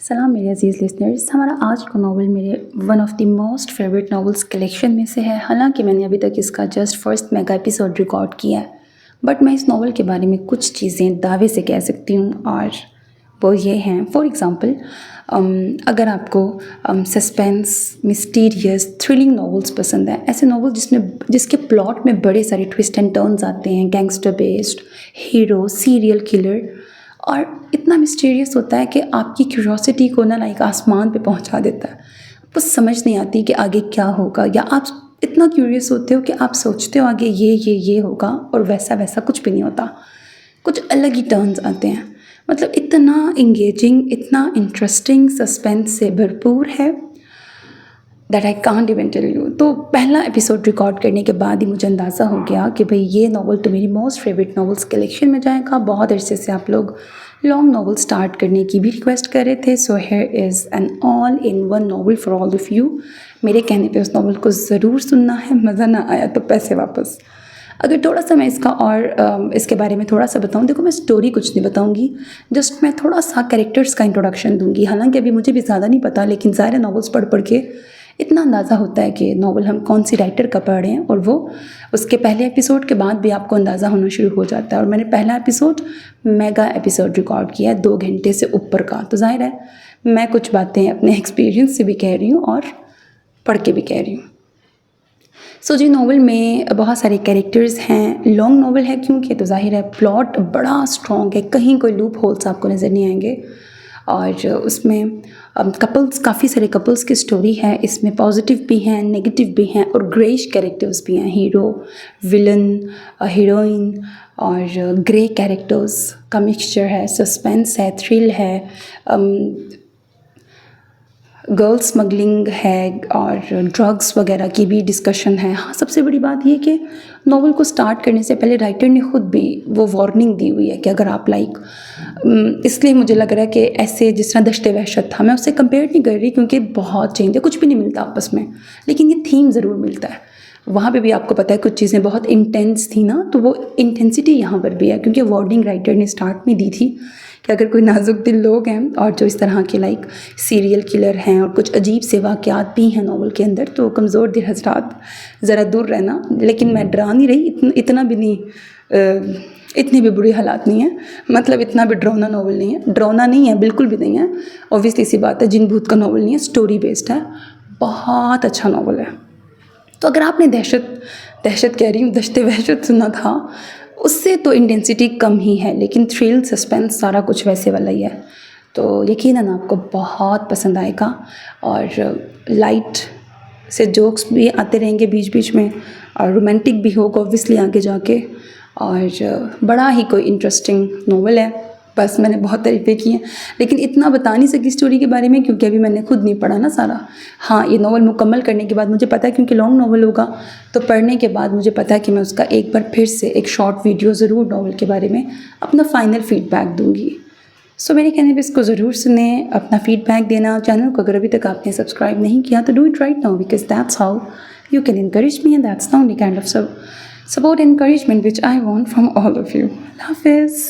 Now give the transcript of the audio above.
सलाम मेरे अजीज़ लिसनर्स। हमारा आज का नावल मेरे one of the most favourite novels collection में से है। हालांकि मैंने अभी तक इसका just first mega episode record किया है, बट मैं इस नावल के बारे में कुछ चीज़ें दावे से कह सकती हूँ और वो ये हैं। फॉर एग्ज़ाम्पल, अगर आपको सस्पेंस, मिस्टीरियस, थ्रिलिंग नावल्स पसंद है, ऐसे नावल जिसके प्लॉट में बड़े सारे ट्विस्ट एंड टर्न्स आते हैं, gangster based, hero, serial killer, और इतना मिस्टीरियस होता है कि आपकी क्यूरियोसिटी को ना लाइक आसमान पे पहुंचा देता है। आपको समझ नहीं आती कि आगे क्या होगा, या आप इतना क्यूरियस होते हो कि आप सोचते हो आगे ये होगा और वैसा वैसा कुछ भी नहीं होता, कुछ अलग ही टर्न्स आते हैं। मतलब इतना इंगेजिंग, इतना इंटरेस्टिंग, सस्पेंस से भरपूर है that I can't even tell you. तो पहला एपिसोड रिकॉर्ड करने के बाद ही मुझे अंदाज़ा हो गया कि भाई ये नावल तो मेरी मोस्ट फेवरेट नावल्स कलेक्शन में जाएगा। बहुत अरसे से आप लोग लॉन्ग नावल स्टार्ट करने की भी रिक्वेस्ट कर रहे थे, so here is an all in one novel for all of you. मेरे कहने पे उस नावल को ज़रूर सुनना है, मज़ा ना आया तो पैसे वापस। अगर थोड़ा सा मैं इसका और इसके बारे में थोड़ा सा बताऊं, देखो मैं स्टोरी कुछ नहीं बताऊंगी, जस्ट मैं थोड़ा सा कैरेक्टर्स का इंट्रोडक्शन दूंगी। हालांकि अभी मुझे भी ज़्यादा नहीं पता, लेकिन ज़ाहिर नॉवेल्स पढ़ के इतना अंदाज़ा होता है कि नावल हम कौन सी राइटर का पढ़ रहे हैं, और वो उसके पहले एपिसोड के बाद भी आपको अंदाज़ा होना शुरू हो जाता है। और मैंने पहला एपिसोड मेगा एपिसोड रिकॉर्ड किया है 2 घंटे से ऊपर का, तो जाहिर है मैं कुछ बातें अपने एक्सपीरियंस से भी कह रही हूँ और पढ़ के भी कह रही हूँ। सो जी, नावल में बहुत सारे कैरेक्टर्स हैं। लॉन्ग नावल है क्योंकि, तो जाहिर है प्लॉट बड़ा स्ट्रॉन्ग है, कहीं कोई लूप होल्स आपको नज़र नहीं आएंगे। और उसमें कपल्स, काफ़ी सारे कपल्स की स्टोरी है। इसमें पॉजिटिव भी हैं, नेगेटिव भी हैं और ग्रेइश कैरेक्टर्स भी हैं। हीरो, विलन, हीरोइन और ग्रे कैरेक्टर्स का मिक्सचर है। सस्पेंस है, थ्रिल है, गर्ल स्मगलिंग है और ड्रग्स वगैरह की भी डिस्कशन है। हाँ, सबसे बड़ी बात ये कि नावल को स्टार्ट करने से पहले राइटर ने खुद भी वो वार्निंग दी हुई है कि अगर आप इसलिए मुझे लग रहा है कि ऐसे जिस तरह दश्ते वहशत था, मैं उससे कंपेयर नहीं कर रही क्योंकि बहुत चेंज है, कुछ भी नहीं मिलता आपस में, लेकिन ये थीम ज़रूर मिलता है। वहाँ पे भी आपको पता है कुछ चीज़ें बहुत इंटेंस थी ना, तो वो इंटेंसिटी यहाँ पर भी है क्योंकि वार्निंग राइटर ने स्टार्ट में दी थी कि अगर कोई नाजुक दिल लोग हैं और जो इस तरह के सीरियल किलर हैं और कुछ अजीब से वाक़यात भी हैं नावल के अंदर, तो कमज़ोर दिल हज़रात ज़रा दूर रहना। लेकिन मैं डरा नहीं रही, इतना भी नहीं, इतनी भी बुरी हालात नहीं है, मतलब इतना भी डरावना नावल नहीं है। डरावना नहीं है, बिल्कुल भी नहीं है, ऑब्वियसली सी बात है, जिन भूत का नावल नहीं है, स्टोरी बेस्ड है, बहुत अच्छा नावल है। तो अगर आपने दहशत कह रही हूँ, दश्ते वहशत सुना था, उससे तो इंटेंसिटी कम ही है, लेकिन थ्रिल, सस्पेंस सारा कुछ वैसे वाला ही है। तो यकीनन आपको बहुत पसंद आएगा और लाइट से जोक्स भी आते रहेंगे बीच बीच में और रोमांटिक भी होगा ऑब्वियसली आगे जाके, और बड़ा ही कोई इंटरेस्टिंग नावल है। बस मैंने बहुत तारीफ़ें की हैं, लेकिन इतना बता नहीं सकी स्टोरी के बारे में क्योंकि अभी मैंने खुद नहीं पढ़ा ना सारा। हाँ, ये नावल मुकम्मल करने के बाद मुझे पता है, क्योंकि लॉन्ग नावल होगा, तो पढ़ने के बाद मुझे पता है कि मैं उसका एक बार फिर से एक शॉर्ट वीडियो ज़रूर नावल के बारे में अपना फाइनल फीडबैक दूँगी। सो मेरे कहने पर इसको ज़रूर सुने, अपना फीडबैक देना। चैनल को अगर अभी तक आपने सब्सक्राइब नहीं किया तो do it right now, because that's how you can encourage me, and that's the only kind of support encouragement which I want from all of you. Love is